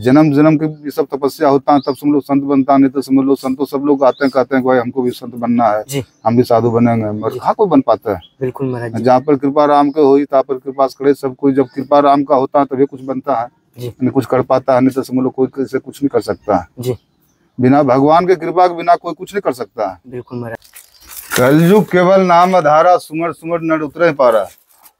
जन्म जन्म की ये सब तपस्या होता है, तब सब लोग संत बनता है। नहीं तो समझ लो संतों सब लोग आते हैं, कहते हैं भाई हमको भी संत बनना है, हम भी साधु बनेंगे, मगर कहाँ कोई बन पाता है। बिल्कुल महाराज जी। जहाँ पर कृपा राम के हुई तहाँ पर कृपा खड़े सब कोई। जब कृपा राम का होता है तभी कुछ बनता है, नहीं कुछ कर पाता है। नहीं तो समझ लो कोई किसी कुछ नहीं कर सकता है जी। बिना भगवान के कृपा के बिना कोई कुछ नहीं कर सकता है। बिल्कुल महाराज। कलयुग केवल नाम आधारा, सुमर सुमर नर उतरे पारा।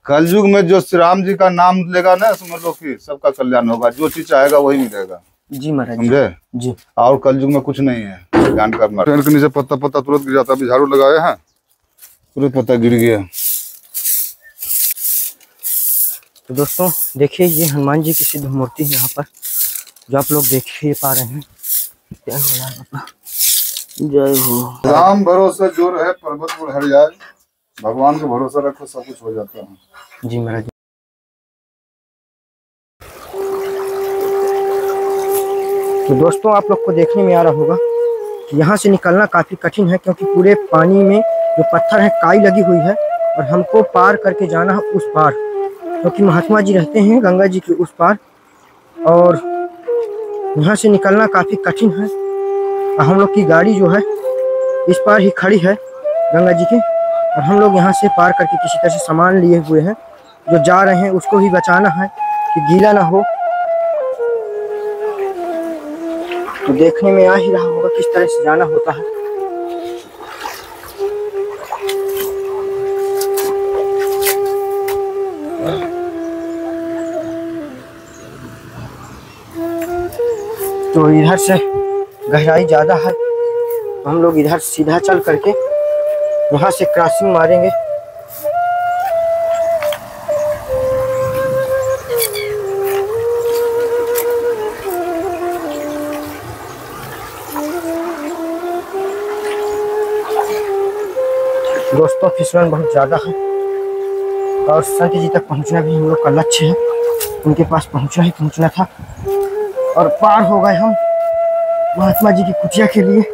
कलयुग में जो श्री राम जी का नाम लेगा ना, समझ लो कि सबका कल्याण होगा, जो चीज चाहेगा वही मिलेगा। जी महाराज समझे जी। और कलयुग में कुछ नहीं है, ध्यान करना। पेड़ के नीचे पत्ता पत्ता तुरंत गिर जाता, अभी झाड़ू लगाए हैं तुरंत पत्ता गिर गया। तो दोस्तों देखिए ये हनुमान जी की सिद्ध मूर्ति है यहाँ पर, जो आप लोग देख ही पा रहे हैं। जय हो बाबा, जय हो। राम भरोसा जो रहे पर्वत पर हर जाए, भगवान को भरोसा रखो सब कुछ हो जाता है। जी महाराज। तो दोस्तों आप लोग को देखने में आ रहा होगा कि यहाँ से निकलना काफी कठिन है, क्योंकि पूरे पानी में जो पत्थर है काई लगी हुई है, और हमको पार करके जाना है उस पार, क्योंकि महात्मा जी रहते हैं गंगा जी के उस पार, और यहाँ से निकलना काफी कठिन है। और हम लोग की गाड़ी जो है इस पार ही खड़ी है गंगा जी के, और हम लोग यहाँ से पार करके किसी तरह से सामान लिए हुए हैं, जो जा रहे हैं उसको ही बचाना है कि गीला ना हो। तो देखने में आ ही रहा होगा किस तरह से जाना होता है। तो इधर से गहराई ज़्यादा है, तो हम लोग इधर सीधा चल करके वहाँ से क्रॉसिंग मारेंगे। दोस्तों फिसलन बहुत ज़्यादा है, और संत जी तक पहुँचना भी हम लोग का लक्ष्य है। उनके पास पहुँचना था, और पार हो गए हम महात्मा जी की कुटिया के लिए।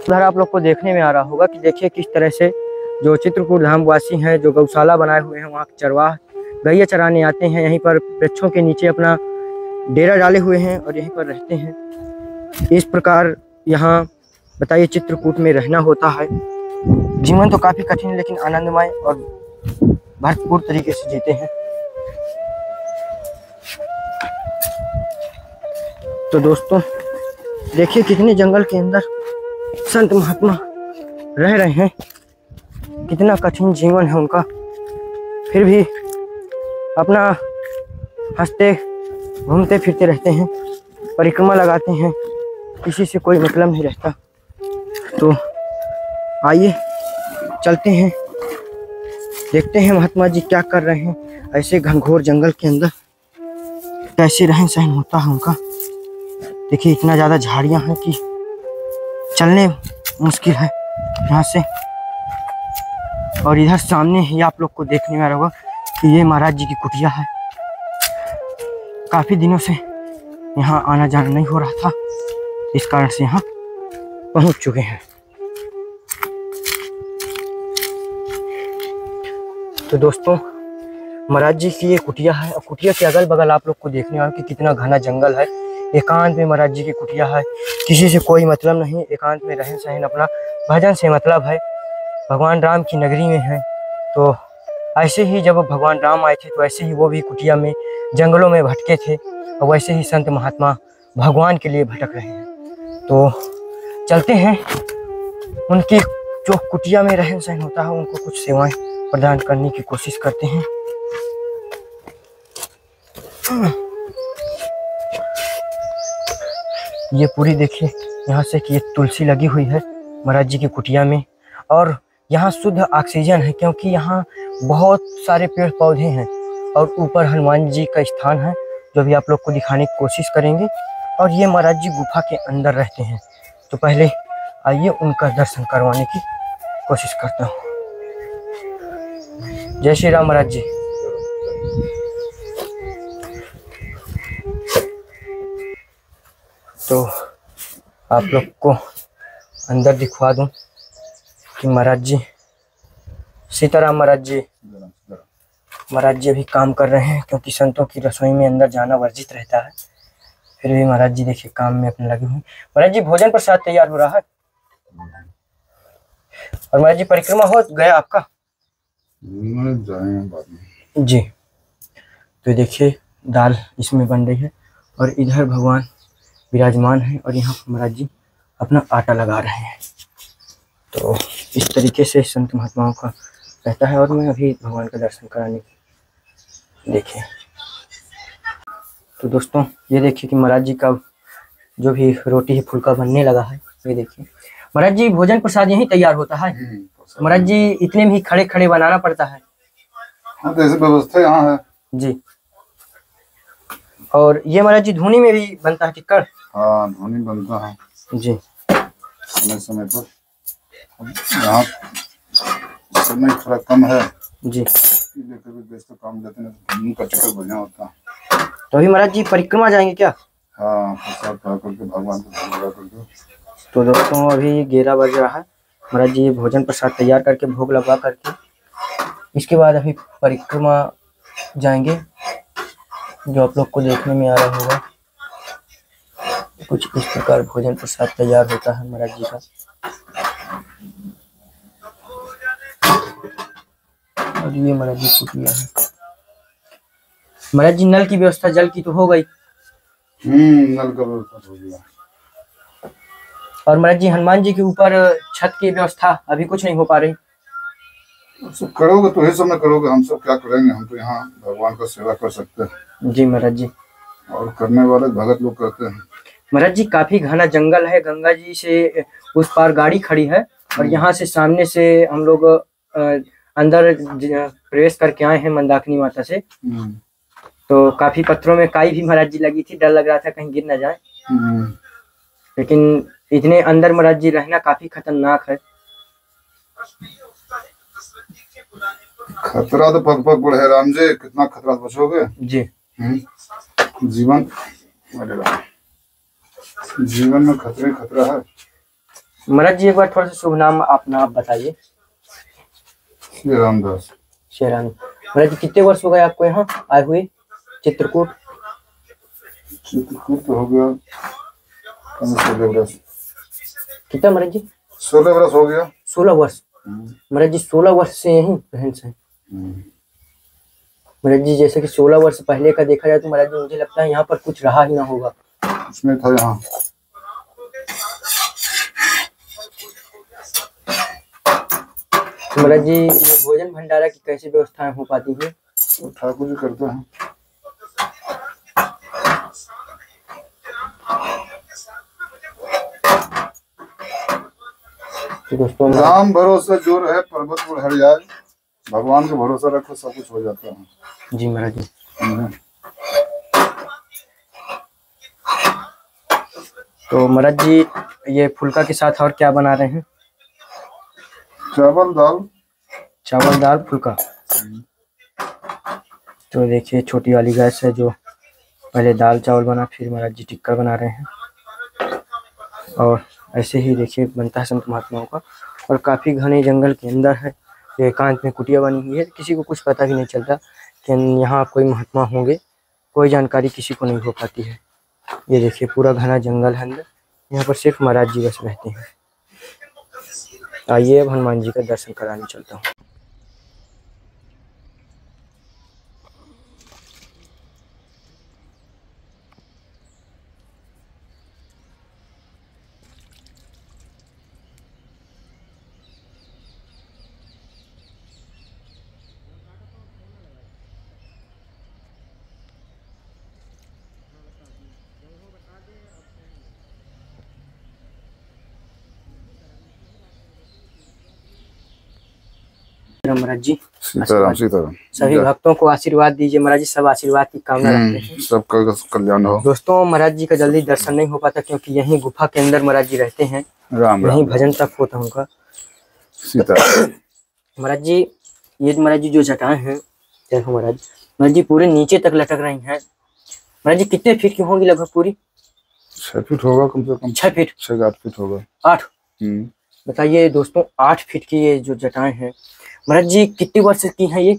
उधर आप लोग को देखने में आ रहा होगा कि देखिए किस तरह से जो चित्रकूट धाम वासी हैं, जो गौशाला बनाए हुए हैं, वहाँ चरवाह गैया चराने आते हैं, यहीं पर वृक्षों के नीचे अपना डेरा डाले हुए हैं और यहीं पर रहते हैं। इस प्रकार यहाँ बताइए चित्रकूट में रहना होता है। जीवन तो काफ़ी कठिन है, लेकिन आनंदमय और भरपूर तरीके से जीते हैं। तो दोस्तों देखिए कितने जंगल के अंदर संत महात्मा रह रहे हैं, कितना कठिन जीवन है उनका, फिर भी अपना हंसते घूमते फिरते रहते हैं, परिक्रमा लगाते हैं, किसी से कोई मतलब नहीं रहता। तो आइए चलते हैं, देखते हैं महात्मा जी क्या कर रहे हैं ऐसे घनघोर जंगल के अंदर, कैसे रहन सहन होता है उनका। देखिए इतना ज़्यादा झाड़ियाँ हैं कि चलने मुश्किल है यहाँ से। और इधर सामने ही आप लोग को देखने में आ रहा होगा कि ये महाराज जी की कुटिया है। काफ़ी दिनों से यहाँ आना जाना नहीं हो रहा था, इस कारण से यहाँ पहुँच चुके हैं। तो दोस्तों महाराज जी की ये कुटिया है, और कुटिया के अगल बगल आप लोग को देखने वाला कि कितना घना जंगल है। एकांत में महाराज जी की कुटिया है, किसी से कोई मतलब नहीं, एकांत में रहन सहन, अपना भजन से मतलब है। भगवान राम की नगरी में है, तो ऐसे ही जब भगवान राम आए थे तो ऐसे ही वो भी कुटिया में जंगलों में भटके थे, और वैसे ही संत महात्मा भगवान के लिए भटक रहे हैं। तो चलते हैं, उनकी जो कुटिया में रहन सहन होता है उनको कुछ सेवाएं प्रदान करने की कोशिश करते हैं। ये पूरी देखिए यहाँ से कि ये तुलसी लगी हुई है महाराज जी की कुटिया में, और यहाँ शुद्ध ऑक्सीजन है, क्योंकि यहाँ बहुत सारे पेड़ पौधे हैं, और ऊपर हनुमान जी का स्थान है जो भी आप लोग को दिखाने की कोशिश करेंगे। और ये महाराज जी गुफा के अंदर रहते हैं, तो पहले आइए उनका दर्शन करवाने की कोशिश करता हूँ। जय श्री राम महाराज जी। तो आप लोग को अंदर दिखवा दूं कि महाराज जी, सीताराम महाराज जी, महाराज जी अभी काम कर रहे हैं, क्योंकि संतों की रसोई में अंदर जाना वर्जित रहता है। फिर भी महाराज जी देखिए काम में अपने लगे हुए। महाराज जी भोजन प्रसाद तैयार हो रहा है। और महाराज जी परिक्रमा हो गया आपका? जी। तो देखिए दाल इसमें बन रही है और इधर भगवान विराजमान है और यहाँ महाराज जी अपना आटा लगा रहे हैं। तो इस तरीके से संत महात्माओं का रहता है। और मैं अभी भगवान का दर्शन कराने देखिए। तो दोस्तों ये देखिए कि महाराज जी का जो भी रोटी है फुल्का बनने लगा है। ये देखिए महाराज जी भोजन प्रसाद यहीं तैयार होता है। महाराज जी इतने में ही खड़े खड़े बनाना पड़ता है। हाँ, तो ऐसी व्यवस्था यहाँ है जी। और ये महाराज जी धूनी में भी बनता है टिक्कर? हाँ, धूनी बनता है जी, समय समय पर। यहाँ समय थोड़ा कम है जी, लेकर भी देश का काम लेते हैं, धूनी का टिक्कर बढ़िया होता है। तो अभी महाराज जी परिक्रमा जाएंगे क्या? हाँ, प्रसाद पा करके भगवान को भोग लगा करके। तो दोस्तों अभी 11 बज रहा है। महाराज जी भोजन प्रसाद तैयार करके भोग लगा करके इसके बाद अभी परिक्रमा जाएंगे, जो आप लोग को देखने में आ रहा होगा। कुछ इस प्रकार भोजन प्रसाद तैयार होता है महाराज जी का। और ये महाराज जी कुटिया है। महाराज जी नल की व्यवस्था जल की तो हो गई? नल का व्यवस्था हो गया। और महाराज जी हनुमान जी के ऊपर छत की व्यवस्था अभी कुछ नहीं हो पा रही? सब करोगे तो ही सब में करोगे, हम सब क्या करेंगे? हम तो यहाँ भगवान का सेवा कर सकते हैं। जी महाराज जी। और करने वाले भगत लोग करते हैं। महाराज जी काफी घना जंगल है, गंगा जी से उस पार गाड़ी खड़ी है और यहाँ से सामने से हम लोग अंदर प्रवेश करके आए हैं मंदाकिनी माता से। तो काफी पत्थरों में काई भी महाराज जी लगी थी, डर लग रहा था कहीं गिर न जाए। लेकिन इतने अंदर महाराज जी रहना काफी खतरनाक है। खतरा तो पग पग बढ़े राम जी, कितना खतरा बचोगे जी। जीवन, अरे राम, जीवन में खतरे खतरा है। महाराज जी एक बार थोड़ा सा शुभ नाम अपना आप बताइए। श्री रामदास। श्री राम। महाराज जी कितने वर्ष हो गए आपको यहाँ आए हुए चित्रकूट? चित्रकूट तो हो गया 16 वर्ष। कितना महाराज जी? 16 वर्ष हो गया। 16 वर्ष। महाराज जी 16 वर्ष से यहीं रहन से। महाराज जी जैसे कि 16 वर्ष पहले का देखा जाए तो महाराज जी मुझे लगता है यहाँ पर कुछ रहा ही ना होगा। उसमें था यहाँ। महाराज जी ये भोजन भंडारा की कैसी व्यवस्थाएं हो पाती है? तो ठाकुर जी करते हैं। तो दोस्तों राम भरोसा जो रहे पर्वत पर हर जाए, भगवान को भरोसा रखो सब कुछ हो जाता है। जी महाराज जी। तो महाराज जी ये फुल्का के साथ और क्या बना रहे हैं? चावल दाल। चावल दाल फुल्का। तो देखिए छोटी वाली गैस है, जो पहले दाल चावल बना फिर महाराज जी टिक्कर बना रहे हैं। और ऐसे ही देखिए बनता है संत महात्माओं का। और काफ़ी घने जंगल के अंदर है, एकांत में कुटिया बनी हुई है। किसी को कुछ पता भी नहीं चलता कि यहाँ कोई महात्मा होंगे, कोई जानकारी किसी को नहीं हो पाती है। ये देखिए पूरा घना जंगल है अंदर, यहाँ पर सिर्फ महाराज जी बस रहते हैं। आइए अब हनुमान जी का दर्शन कराने चलता हूँ। महाराज जी सीताराम सीताराम। सभी भक्तों को आशीर्वाद दीजिए महाराज जी, सब आशीर्वाद की कामना रखते हैं। सबका कल्याण हो। दोस्तों महाराज जी का जल्दी दर्शन नहीं हो पाता क्योंकि यहीं गुफा के अंदर महाराज जी रहते हैं। राम यहीं भजन तक होता उनका। सीताराम। महाराज जी ये महाराज जी जो जटाएं हैं, देखो महाराज महाराज जी पूरे नीचे तक लटक रही हैं। महाराज जी कितने फीट की होंगी लगभग? पूरी 6 फीट होगा कम से कम। 6 फीट? 6-8 फीट होगा। 8? बताइए दोस्तों, 8 फीट की ये जो जटाएं हैं महाराज जी, कितने वर्ष की हैं ये?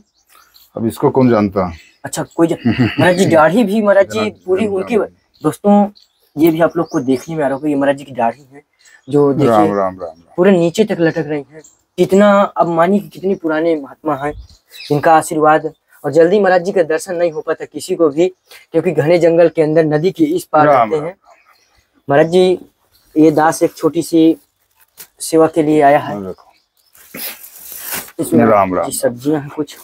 अब इसको कौन जानता है। अच्छा, कोई महाराज जी दाढ़ी भी महाराज जी पूरी उनकी। दोस्तों ये भी आप लोग को देखने में आ रहा होगा, ये महाराज जी की दाढ़ी है जो देखिए राम राम राम पूरे नीचे तक लटक रही है। कितना, अब मानिए कि कितने पुराने महात्मा हैं, इनका आशीर्वाद। और जल्दी महाराज जी का दर्शन नहीं हो पाता किसी को भी, क्योंकि घने जंगल के अंदर नदी के इस पार रहते हैं। महाराज जी ये दास एक छोटी सी सेवा के लिए आया है। इसमें राम राम सब्जियां हैं कुछ,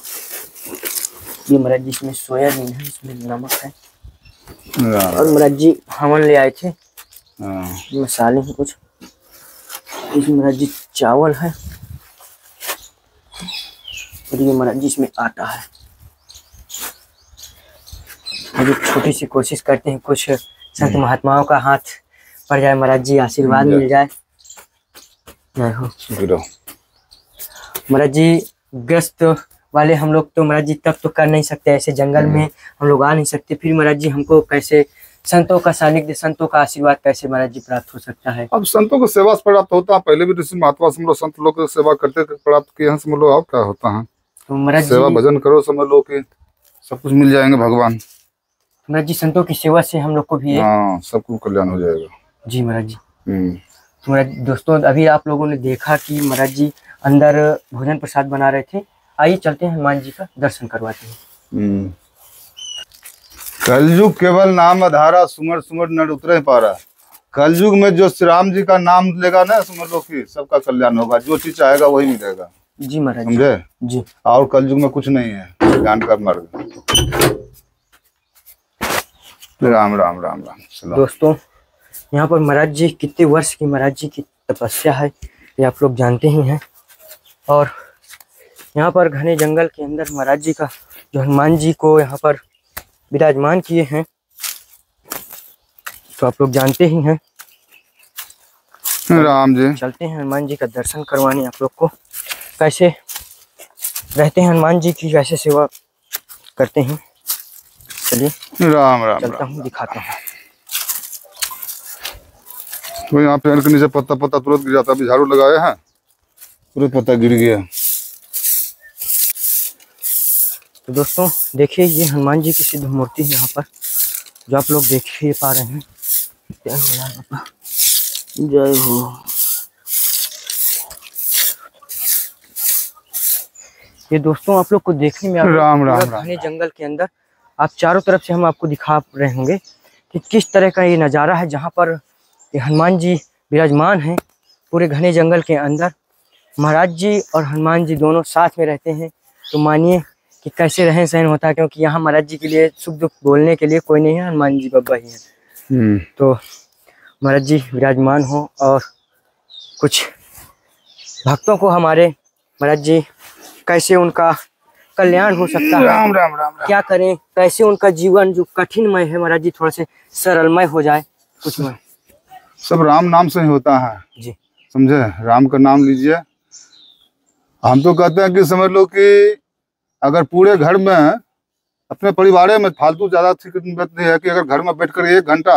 ये महाराज जी इसमें सोयाबीन है, इसमें नमक है। और महाराज जी हवन ले आए थे, मसाले हैं कुछ। इसमें महाराज जी चावल है, और ये महाराज जी इसमें आटा है। अभी छोटी सी कोशिश करते हैं कुछ संत महात्माओं का हाथ पड़ जाए, महाराज जी आशीर्वाद मिल जाए। जय हो महाराज जी। ग्रस्त वाले हम लोग तो महाराज जी तब तो कर नहीं सकते, ऐसे जंगल में हम लोग आ नहीं सकते, फिर महाराज जी हमको कैसे संतों का सानिध्य, संतों का आशीर्वाद कैसे महाराज जी प्राप्त हो सकता है? अब संतों को सेवा से प्राप्त होता है। पहले भी ऋषि महात्मा समझ लो, संत लोग सेवा करते थे, प्राप्त किए हैं समझ लो। और क्या होता है, तो महाराज सेवा भजन करो, समझ लो कि सब कुछ मिल जाएंगे भगवान। महाराज जी संतों की सेवा से हम लोग को भी हाँ, सबको कल्याण हो जाएगा। जी महाराज जी। तो महाराज दोस्तों अभी आप लोगों ने देखा कि महाराज जी अंदर भोजन प्रसाद बना रहे थे। आइए चलते हैं हनुमान जी का दर्शन करवाते हैं। कलयुग केवल नाम आधारा, सुमर सुमर नर उतरे पारा। कलयुग में जो श्री राम जी का नाम लेगा ना, समझ लो कि सबका कल्याण होगा। जो चीज चाहेगा वही मिलेगा। जी महाराज समझे जी। और कलयुग में कुछ नहीं है, ज्ञान का मार्ग। राम राम राम राम। दोस्तों यहाँ पर महाराज जी कितने वर्ष की महाराज जी की तपस्या है ये आप लोग जानते ही हैं। और यहाँ पर घने जंगल के अंदर महाराज जी का जो हनुमान जी को यहाँ पर विराजमान किए हैं, तो आप लोग जानते ही हैं। राम जी चलते हैं हनुमान जी का दर्शन करवाने आप लोग को। कैसे रहते हैं हनुमान जी की, कैसे सेवा करते हैं, चलिए राम राम चलता हूँ, दिखाता हूँ। तो यहाँ पेड़ के नीचे पत्ता पत्ता तुरंत गिर जाता है। अभी झाड़ू लगाए हैं, पूरे पत्ता गिर गया। तो दोस्तों देखिए ये हनुमान जी की सिद्ध मूर्ति है यहाँ पर, जो आप लोग देख ही पा रहे हैं। जय हो यार बाबा, जय हो। ये दोस्तों आप लोग को देखने में राम राम घने जंगल के अंदर आप चारों तरफ से हम आपको दिखा रहे होंगे कि किस तरह का ये नज़ारा है, जहाँ पर ये हनुमान जी विराजमान हैं पूरे घने जंगल के अंदर। महाराज जी और हनुमान जी दोनों साथ में रहते हैं, तो मानिए कि कैसे रहन सहन होता है, क्योंकि यहाँ महाराज जी के लिए सुख दुख बोलने के लिए कोई नहीं है, हनुमान जी बाबा ही है। तो महाराज जी विराजमान हो और कुछ भक्तों को हमारे महाराज जी कैसे उनका कल्याण हो सकता है, राम राम राम। क्या करें, कैसे उनका जीवन जो कठिनमय है महाराज जी थोड़ा से सरलमय हो जाए कुछ में। सब राम नाम से ही होता है जी, समझे। राम का नाम लीजिए। हम तो कहते हैं कि समझ लो कि अगर पूरे घर में अपने परिवार में फालतू ज्यादा बात नहीं है कि अगर घर में बैठकर 1 घंटा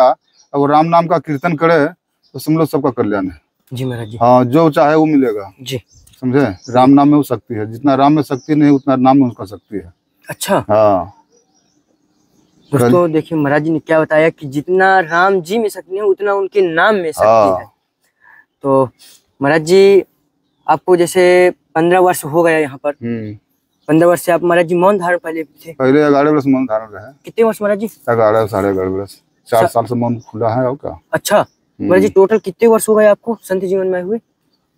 अगर राम नाम का कीर्तन करे तो समझ लो सबका कल्याण है। जी महाराज जी। हाँ, जो चाहे वो मिलेगा जी, समझे। राम नाम में वो शक्ति है, जितना राम में शक्ति नहीं उतना नाम में उसका शक्ति है। अच्छा हाँ दोस्तों देखिए महाराज जी ने क्या बताया कि जितना राम जी में शक्ति है उतना उनके नाम में शक्ति है। तो महाराज जी आपको जैसे 15 वर्ष हो गया यहाँ पर, 15 वर्ष से आप महाराज जी मौन धारण पहले थे? पहले 11 वर्ष मौन धारण रहे। कितने वर्ष महाराज जी? 11 साढ़े 11 वर्ष, 4 साल से मौन खुला है। और क्या। अच्छा महाराज जी टोटल कितने वर्ष हो गए आपको संत जीवन में हुए?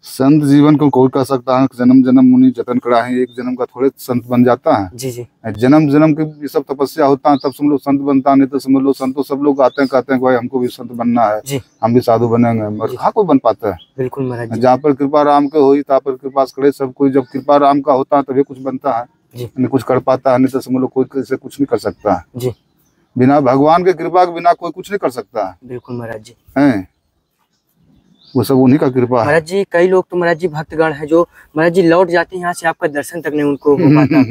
संत जीवन को कोई कह सकता है, जन्म जन्म मुनि जतन करा है, एक जन्म का थोड़े संत बन जाता है। जी जी। जन्म जन्म की ये सब तपस्या होता है तब समझ लो संत बनता है, नहीं तो समझ लो संतों सब लोग आते हैं कहते हैं भाई हमको भी संत बनना है जी, हम भी साधु बनेंगे, मगर कहाँ कोई बन पाता है। बिल्कुल महाराज जी। जहाँ पर कृपा राम के हुई तहाँ पर कृपा करे सब कोई। जब कृपा राम का होता है तभी कुछ बनता है, नहीं कुछ कर पाता है, नहीं तो समझ लो कोई किसी कुछ नहीं कर सकता है जी। बिना भगवान के कृपा के बिना कोई कुछ नहीं कर सकता है। बिल्कुल महाराज जी हैं, वो सब उन्हीं का कृपा है। महाराज जी कई लोग तो महाराज जी भक्तगण है जो महाराज जी लौट जाते हैं यहाँ से, आपका दर्शन तक नहीं उनको हो पाता।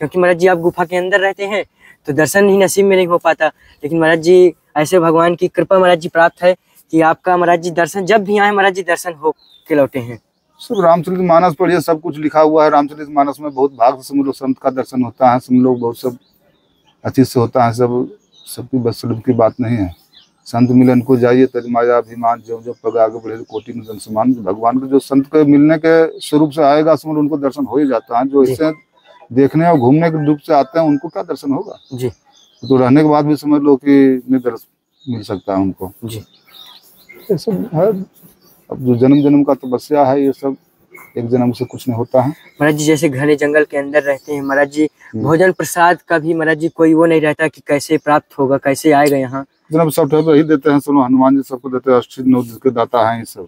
क्योंकि महाराज जी आप गुफा के अंदर रहते हैं तो दर्शन ही नसीब में नहीं हो पाता, लेकिन महाराज जी ऐसे भगवान की कृपा महाराज जी प्राप्त है कि आपका महाराज जी दर्शन जब भी आए महाराज जी दर्शन हो के लौटे हैं। सब रामचरितमानस पढ़िए, सब कुछ लिखा हुआ है रामचरितमानस में। बहुत भाग से हम लोग संत का दर्शन होता है, हम लोग बहुत सब अच्छे से होता है, सब सबकी बस सुलभ की बात नहीं है। संत मिलन को जाइए तजमाया अभिमान, जो जो पग आगे बढ़े कोटि में जन समान। भगवान के जो संत के मिलने के स्वरूप से आएगा समझ उनको दर्शन हो ही जाता है। जो इससे देखने और घूमने के रूप से आते हैं उनको क्या दर्शन होगा जी। तो रहने के बाद भी समझ लो कि नहीं दर्शन मिल सकता है उनको जी। ये सब है। अब जो जन्म जन्म का तपस्या है ये सब, एक जन्म से कुछ नहीं होता है। महाराज जी जैसे घने जंगल के अंदर रहते हैं महाराज जी, भोजन प्रसाद का भी महाराज जी कोई वो नहीं रहता कि कैसे प्राप्त होगा, कैसे आएगा यहाँ? जन्म सब ही देते हैं, सुनो हनुमान जी सबको देते हैं, अष्ट नौ के दाता है, ये सब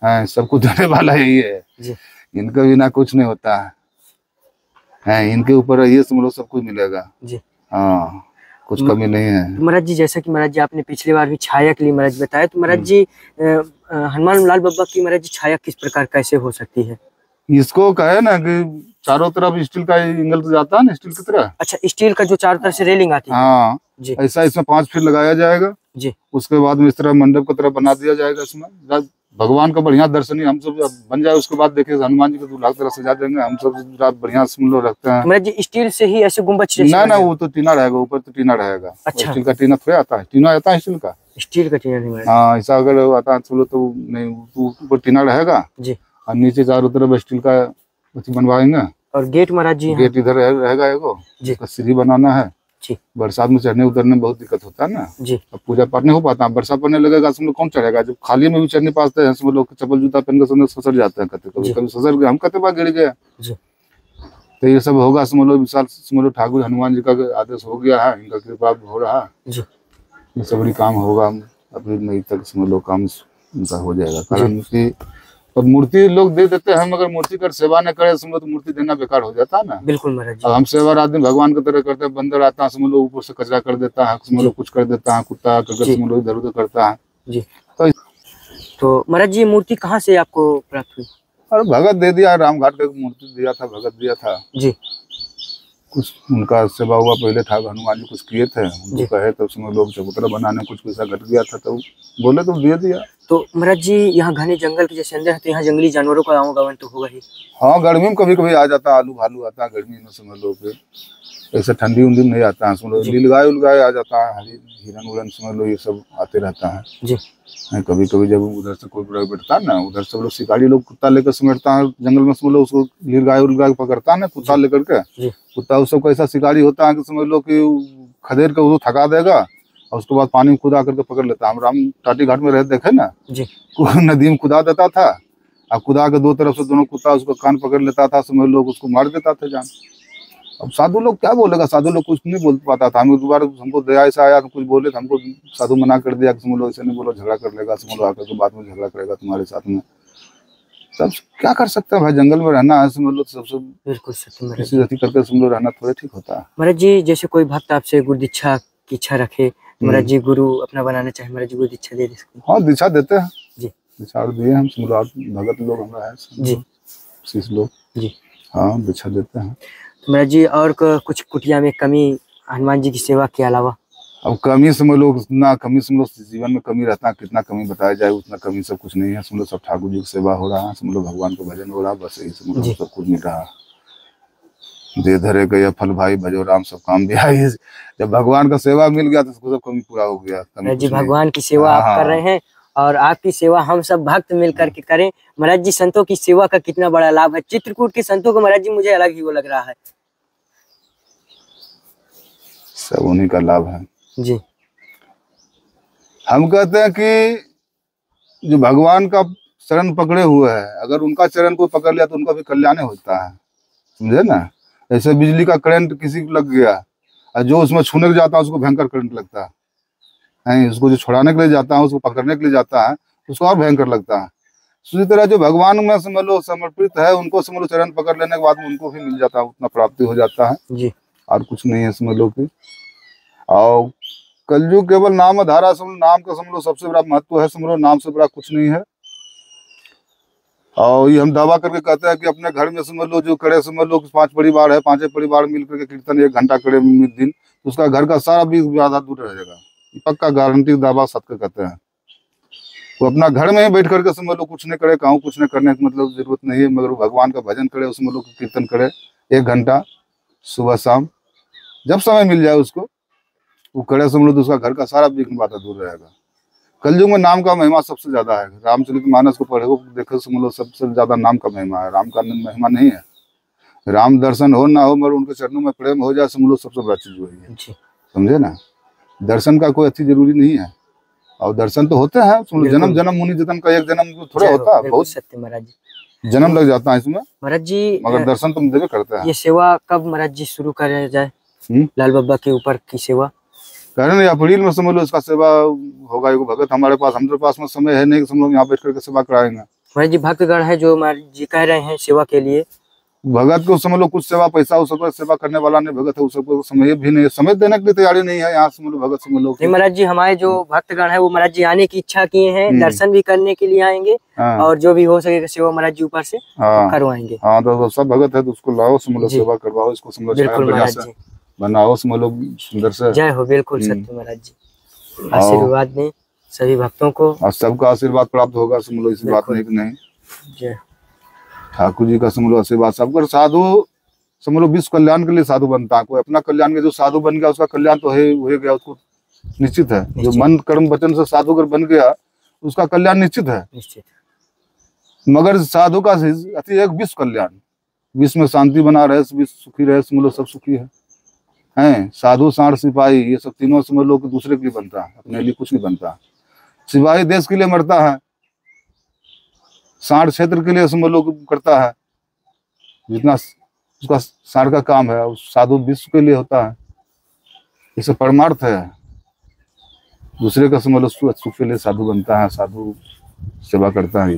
है, सबको देने वाला यही है जी। इनका बिना कुछ नहीं होता है, इनके ऊपर ये समझो सब कुछ मिलेगा जी। हाँ, कुछ कमी नहीं है। तो महाराज जी जैसा कि महाराज जी आपने पिछली बार भी छाया के लिए महाराज बताया, तो महाराज जी हनुमान लाल बाबा की महाराज जी छाया किस प्रकार कैसे हो सकती है? इसको कहे ना कि चारों तरफ स्टील का एंगल तो जाता है ना, स्टील की तरह। अच्छा, स्टील का जो चारों तरफ से रेलिंग आती है। हाँ जी। ऐसा इसमें 5 फीट लगाया जाएगा जी। उसके बाद में इस तरह मंडप की तरह बना दिया जाएगा। इसमें भगवान का बढ़िया दर्शन ही हम सब बन जाए, उसके बाद देखिए हनुमान जी को 2 लाख तरह सजा देंगे हम सब, बढ़िया सुन लो रखते हैं। महाराज जी स्टील से ही ऐसे गुम्बद? ना वो तो टीना रहेगा, ऊपर तो टीना रहेगा। अच्छा। स्टील का टीना थोड़ा आता है, टीना आता है स्टील का। स्टील का टीना नहीं? हाँ ऐसा अगर आता है चलो तो नहीं, ऊपर टीना रहेगा जी, और नीचे चारों तरफ स्टील का बनवाएंगे। और गेट महाराज जी? गेट इधर रहेगा एगो, सीढ़ी बनाना है जी। बरसात में चढ़ने उतरने में बहुत दिक्कत होता है ना जी। अब पूजा पाठ नहीं हो पाता, बरसात पड़ने लगेगा सब लोग कौन चढ़ेगा, जब खाली में भी चढ़ने पाते हैं सब लोग चप्पल जूता पहन कर ससर जाते हैं, कभी कभी ससर गए, हम कहते बार गिर गए। तो ये सब होगा समझ लो, विशाल समझ लो ठाकुर हनुमान जी का आदेश हो गया है, इनका कृपा हो रहा है, ये सब बड़ी काम होगा। अप्रैल मई तक समझ लो काम इनका हो जाएगा। कारण की और मूर्ति लोग दे देते हैं, मगर मूर्ति कर सेवा न करे समझो तो मूर्ति देना बेकार हो जाता है ना। बिल्कुल महाराज जी। अब हम सेवा आदमी भगवान की तरह करते हैं, बंदर आता है समझ लो ऊपर से कचरा कर देता है, समझ लो कुछ कर देता है, कुत्ता करके समझ लो इधर उधर करता है जी। तो महाराज जी मूर्ति कहाँ से आपको प्राप्त हुई? अरे भगत दे दिया, रामघाट का मूर्ति दिया था, भगत दिया था जी। कुछ उनका सेवा हुआ, पहले ठाकुर हनुमान जी कुछ किए थे, उनको कहे तो उसमें लोग चबूतरा बनाने कुछ पैसा घट गया था तो बोले तो दे दिया। तो महाराज जी यहाँ घने जंगल के जैसे अंदर है तो यहाँ जंगली जानवरों का आवागमन तो होगा ही? हाँ गर्मी में कभी कभी आ जाता है, आलू भालू आता है गर्मी में समझ लो, ऐसे ठंडी उंडी में नहीं आता है, समझ लो नीलगाय उलगाय आ जाता है, हिरन उरन समझ लो ये सब आते रहता है जी। कभी कभी जब उधर से कोई बैठता है ना, उधर सब लोग शिकारी लोग कुत्ता लेकर समेटता है जंगल में, समझ लो उसको नीलगाय उलगाय पकड़ता है ना कुत्ता लेकर के, कुत्ता उस सबका ऐसा शिकारी होता है कि समझ लो कि खदेड़ के उसको थका देगा और उसके बाद पानी में खुदा करके पकड़ लेता है। हम राम टाटी घाट में रहे देखे ना जी, नदी में खुदा देता था और खुदा के 2 तरफ से दोनों कुत्ता उसको कान पकड़ लेता था, समझ लोग उसको मार देता था जान। अब साधु लोग क्या बोलेगा, साधु लोग कुछ नहीं बोल पाता था। हमें दोबारा हमको दया ऐसा आया तो कुछ बोले तो हमको साधु मना कर दिया कि समझ लो ऐसे नहीं बोलो, झगड़ा कर लेगा, समझ लो आकर के बाद में झगड़ा करेगा तुम्हारे साथ में। सब क्या कर सकते हैं भाई, जंगल में रहना है समझ लो, सबसे बिल्कुल सत्य किसी गति करके समझ लो रहना थोड़ा ठीक होता है। महाराज जी जैसे कोई भक्त आपसे गुरु दीक्षा की इच्छा रखे, महाराज जी गुरु अपना बनाना चाहे, महाराज जी गुरु दीक्षा दे सकते? हाँ दीक्षा देते हैं जी, दीक्षा दिए हम समझ लो, भगत लोग हमारा है जी, शिष्य लोग जी, हाँ दीक्षा देते हैं। महाराज जी और कुछ कुटिया में कमी हनुमान जी की सेवा के अलावा? अब कमी समझ लो, उतना कमी समझ लो जीवन में कमी रहता है, कितना कमी बताया जाए उतना कमी सब कुछ नहीं है। समझ लो सब ठाकुर जी की सेवा हो रहा है, समझ लो भगवान को भजन हो रहा है, बस यही समझ लो सब कुछ मिल रहा है। दे धरे गया फल भाई भजो राम सब काम भी आई, जब भगवान का सेवा मिल गया तो उसको सब कमी पूरा हो गया। जी भगवान की सेवा आप कर रहे हैं और आपकी सेवा हम सब भक्त मिल करके करें। महाराज जी संतों की सेवा का कितना बड़ा लाभ है, चित्रकूट के संतों को महाराज जी मुझे अलग ही वो लग रहा है, सब उन्हीं का लाभ है जी। हम कहते हैं कि जो भगवान का चरण पकड़े हुए हैं, अगर उनका चरण को पकड़ लिया तो उनका भी कल्याण होता है, समझे ना। ऐसे बिजली का करंट किसी को लग गया और जो उसमें छूने के जाता है उसको भयंकर करंट लगता है, उसको जो छुड़ाने के लिए जाता है, उसको पकड़ने के लिए जाता है उसको और भयंकर लगता है। उसी तरह जो भगवान में समझ लो समर्पित है, उनको समझ लो चरण पकड़ लेने के बाद में उनको भी मिल जाता है, उतना प्राप्ति हो जाता है जी, और कुछ नहीं है समझ लो कि। और कलयुग केवल नाम धारा, समझ नाम का समझ लो सबसे बड़ा महत्व है, समझ लो नाम से बड़ा कुछ नहीं है। और ये हम दावा करके कहते हैं कि अपने घर में समझ लो जो करे, समझ लो 5 परिवार है, 5 परिवार मिलकर के कीर्तन 1 घंटा करे दिन, तो उसका घर का सारा भी ज्यादा दूर रहेगा। ये पक्का गारंटी दावा सबके कहते हैं। वो अपना घर में ही बैठ करके समझ लो कुछ नहीं करे, कहूँ कुछ नहीं करने की मतलब जरूरत नहीं है, मगर वो भगवान का भजन करे, उसमें लोग कीर्तन करे 1 घंटा सुबह शाम, जब समय मिल जाए उसको वो करे, समझ लो तो उसका घर का सारा विघ्न बाधा दूर रहेगा। कलयुग में नाम का महिमा सबसे ज्यादा है। रामचरितमानस को पढ़ो देखो, समझ लो सबसे ज्यादा नाम का महिमा है, राम का महिमा नहीं है। राम दर्शन हो ना हो मगर उनके चरणों में प्रेम हो जाए, समझ लो सबसे बड़ा चीज वही है। समझे ना, दर्शन का कोई अच्छी जरूरी नहीं है, और दर्शन तो होते हैं, समझ लो जन्म जन्म मुनि जन्म का एक जन्म थोड़ा होता है, बहुत सत्य महाराज जी, जन्म लग जाता है इसमें महाराज जी, मगर दर्शन तुम देवे करते हैं। ये सेवा कब महाराज जी शुरू करा जाए? लाल बाबा के ऊपर की सेवा कह रहे हैं अप्रैल में समझ लो इसका सेवा होगा। एगो भगत हमारे पास में समय है नहीं कि हम लोग यहाँ बैठ करके सेवा कराएंगे। महाराज जी भक्तगण है जो महाराज जी कह रहे हैं सेवा के लिए, भगत को समझ लो कुछ सेवा पैसा उस सेवा करने वाला नहीं भगत है, उस सबको समय भी नहीं, समय देने के लिए तैयारी नहीं है यहाँ समझ लो भगत समझ लो। नहीं महाराज जी, हमारे जो भक्तगण है वो महाराज जी आने की इच्छा किए हैं, दर्शन भी करने के लिए आएंगे और जो भी हो सकेगा सेवा महाराज जी ऊपर से करवाएंगे। हाँ तो सब भगत है तो उसको लाओ, समझ लो सेवा करवाओ, इसको समझ लो बिल्कुल महाराज जी, बनाओ, समझ लो सुंदर से। जय हो, बिल्कुल सत्य महाराज जी, आशीर्वाद दें सभी भक्तों को और सबका आशीर्वाद प्राप्त होगा, समझ लो इसी बात नहीं कि नहीं। जय ठाकुर जी का समझ लो आशीर्वाद सबका। साधु समझ लो विश्व कल्याण के लिए साधु बनता है, कोई अपना कल्याण के जो साधु बन गया उसका कल्याण तो है हो गया, उसको निश्चित है। जो मन कर्म वचन से साधु अगर बन गया उसका कल्याण निश्चित है, निश्चित। मगर साधु का अति एक विश्व कल्याण, विश्व में शांति बना रहे, विश्व सुखी रहे, समझ लो सब सुखी है। साधु सांड सिपाही ये सब तीनों समझ लो कि दूसरे के लिए बनता है, अपने लिए कुछ नहीं बनता। सिपाही देश के लिए मरता है, सांड क्षेत्र के लिए समझ लो करता है, जितना उसका सांड का काम है, उस साधु विश्व के लिए होता है। इसे परमार्थ है, दूसरे का समझ लो सुख के लिए साधु बनता है, साधु सेवा करता है।